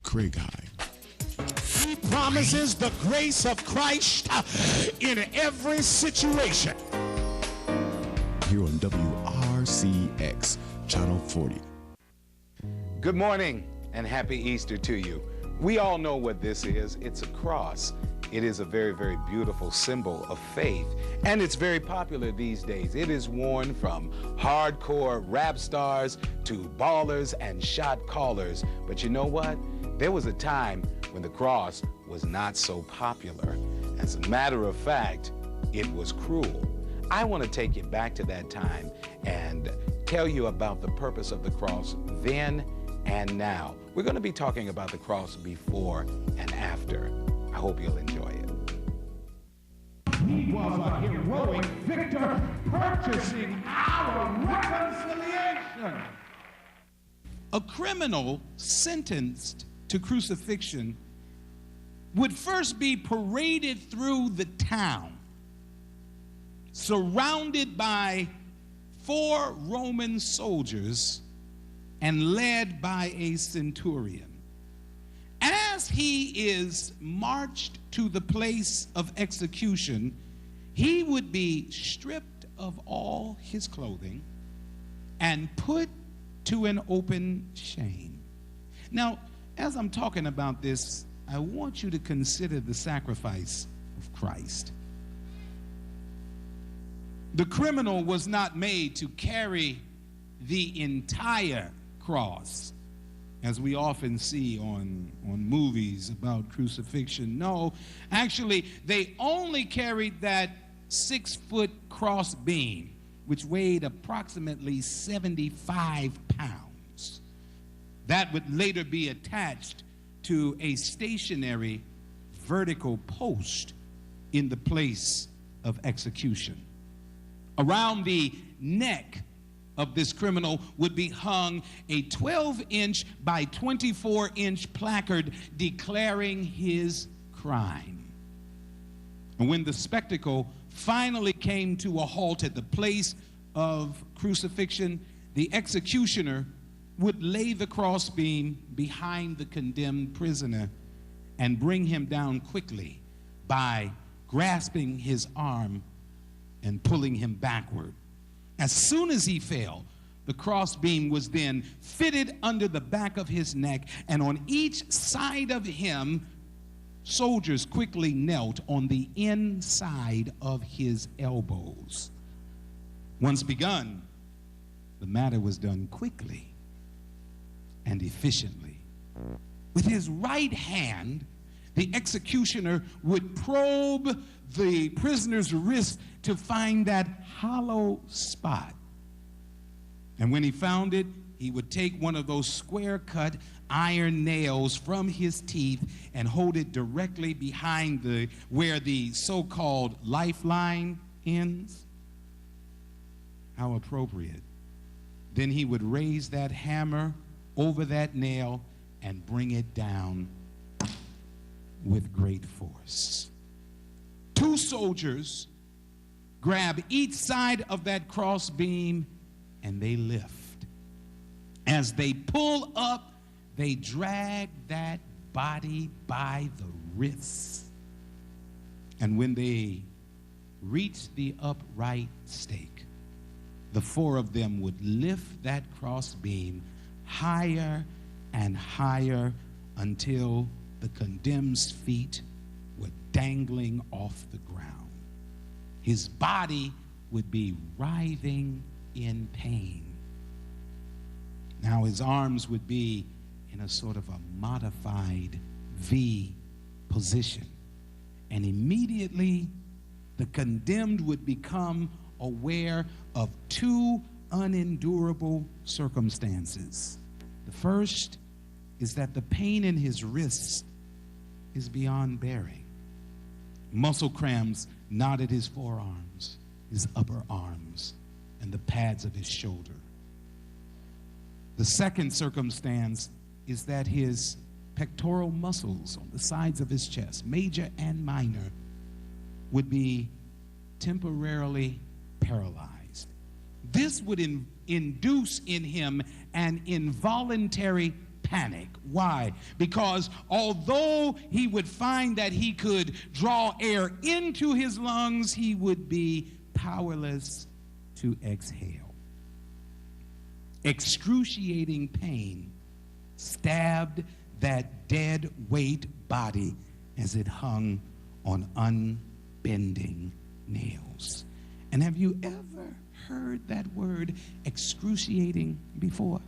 Craig High. He promises the grace of Christ in every situation. Here on WRCX, Channel 40. Good morning and happy Easter to you. We all know what this is. It's a cross. It is a very, very beautiful symbol of faith, and it's very popular these days. It is worn from hardcore rap stars to ballers and shot callers. But you know what? There was a time when the cross was not so popular. As a matter of fact, it was cruel. I want to take you back to that time and tell you about the purpose of the cross then and now. We're going to be talking about the cross before and after. I hope you'll enjoy it. He was a heroic victor purchasing our reconciliation. A criminal sentenced to crucifixion would first be paraded through the town, surrounded by 4 Roman soldiers and led by a centurion. As he is marched to the place of execution, he would be stripped of all his clothing and put to an open shame. Now, as I'm talking about this, I want you to consider the sacrifice of Christ. The criminal was not made to carry the entire cross, as we often see on movies about crucifixion. No, actually, they only carried that 6-foot cross beam, which weighed approximately 75 pounds. That would later be attached to a stationary vertical post in the place of execution. Around the neck of this criminal would be hung a 12-inch by 24-inch placard declaring his crime. And when the spectacle finally came to a halt at the place of crucifixion, the executioner would lay the crossbeam behind the condemned prisoner and bring him down quickly by grasping his arm and pulling him backward. As soon as he fell, the crossbeam was then fitted under the back of his neck, and on each side of him, soldiers quickly knelt on the inside of his elbows. Once begun, the matter was done quickly and efficiently. With his right hand, the executioner would probe the prisoner's wrist to find that hollow spot. And when he found it, he would take one of those square-cut iron nails from his teeth and hold it directly behind where the so-called lifeline ends. How appropriate. Then he would raise that hammer over that nail and bring it down with great force. 2 soldiers grab each side of that cross beam and they lift. As they pull up, they drag that body by the wrists. And when they reach the upright stake, the 4 of them would lift that cross beam higher and higher until the condemned's feet were dangling off the ground. His body would be writhing in pain. Now his arms would be in a sort of a modified V position. And immediately the condemned would become aware of 2 unendurable circumstances. The first is that the pain in his wrists is beyond bearing. Muscle cramps knotted his forearms, his upper arms, and the pads of his shoulder. The second circumstance is that his pectoral muscles on the sides of his chest, major and minor, would be temporarily paralyzed. This would induce in him an involuntary panic. Why? Because although he would find that he could draw air into his lungs, he would be powerless to exhale. Excruciating pain stabbed that dead weight body as it hung on unbending nails. And have you ever heard that word excruciating before?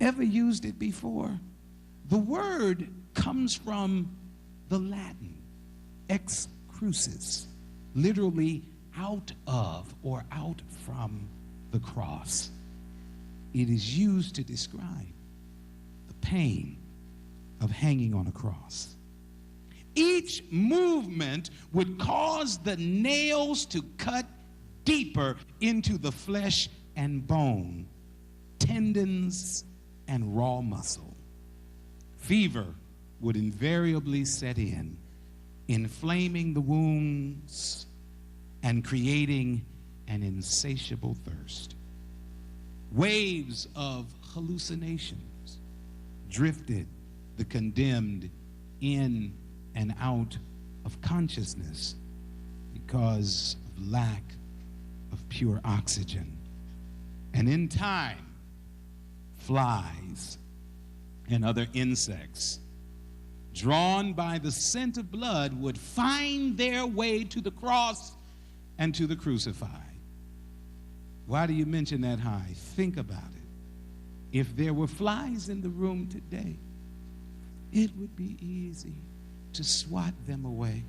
Ever used it before? The word comes from the Latin ex crucis, literally out of or out from the cross. It is used to describe the pain of hanging on a cross. Each movement would cause the nails to cut deeper into the flesh and bone, tendons and raw muscle. Fever would invariably set in, inflaming the wounds and creating an insatiable thirst. Waves of hallucinations drifted the condemned in and out of consciousness because of lack of pure oxygen. And in time, flies and other insects, drawn by the scent of blood, would find their way to the cross and to the crucified. Why do you mention that high? Think about it. If there were flies in the room today, it would be easy to swat them away.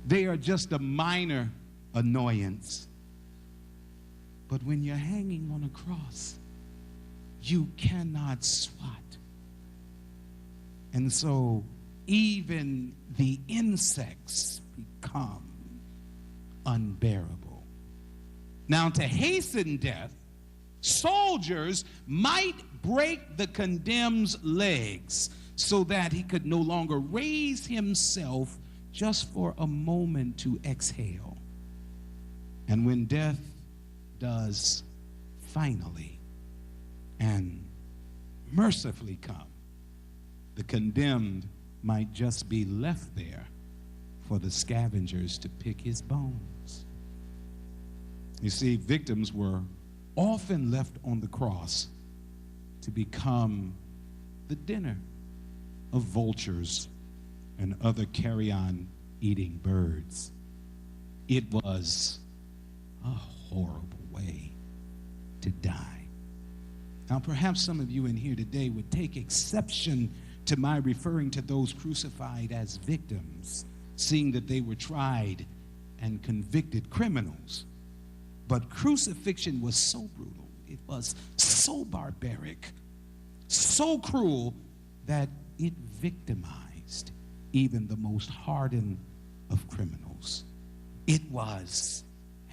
They are just a minor annoyance. But when you're hanging on a cross, you cannot swat. And so even the insects become unbearable. Now, to hasten death, soldiers might break the condemned's legs so that he could no longer raise himself just for a moment to exhale. And when death does finally and mercifully come, the condemned might just be left there for the scavengers to pick his bones. You see, victims were often left on the cross to become the dinner of vultures and other carrion eating birds. It was a horrible way to die. Now, perhaps some of you in here today would take exception to my referring to those crucified as victims, seeing that they were tried and convicted criminals. But crucifixion was so brutal, it was so barbaric, so cruel, that it victimized even the most hardened of criminals. It was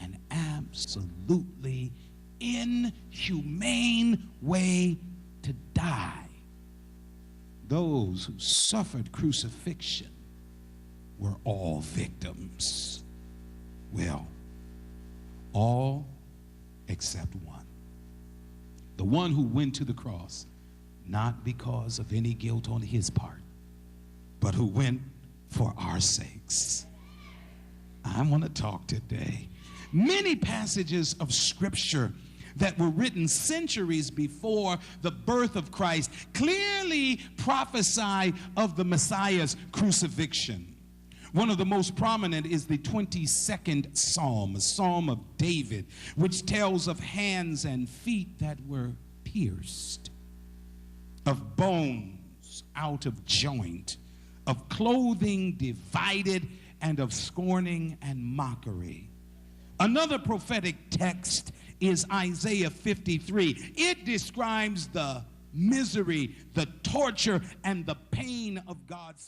an absolutely inhumane way to die. Those who suffered crucifixion were all victims. Well, all except one. The one who went to the cross, not because of any guilt on his part, but who went for our sakes. I want to talk today. Many passages of Scripture that were written centuries before the birth of Christ clearly prophesy of the Messiah's crucifixion. One of the most prominent is the 22nd Psalm, a Psalm of David, which tells of hands and feet that were pierced, of bones out of joint, of clothing divided, and of scorning and mockery. Another prophetic text is Isaiah 53. It describes the misery, the torture, and the pain of God's